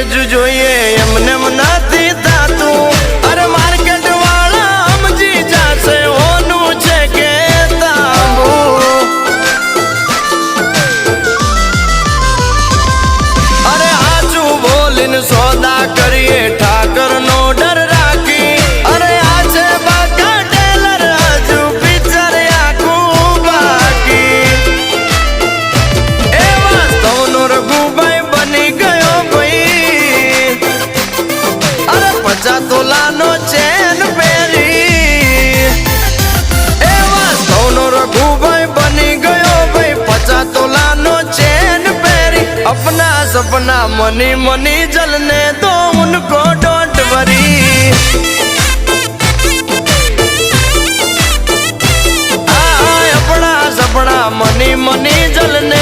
જ જોઈએ એમને નથી થાતું અરે માર્કેટ વાળા સમજી જાશે હોનું છે કે તાબુ અરે આચું બોલીને સોદા કરીએ ઠાકર નો ડર રાખી અરે આ છે બાકા ટેલર હજુ પિક્ચર આખું બાકી એ વાસ્તવનો રઘુભાઈ બની ગયો ભાઈ અરે 50 તોલાનો ચેન પહેરી એ વાસ્તવનો રઘુભાઈ બની ગયો ભાઈ 50 તોલાનો ચેન પહેરી अपना सपना मनी मनी जलने दो उनको डोंट वरी अपना सपना मनी मनी जलने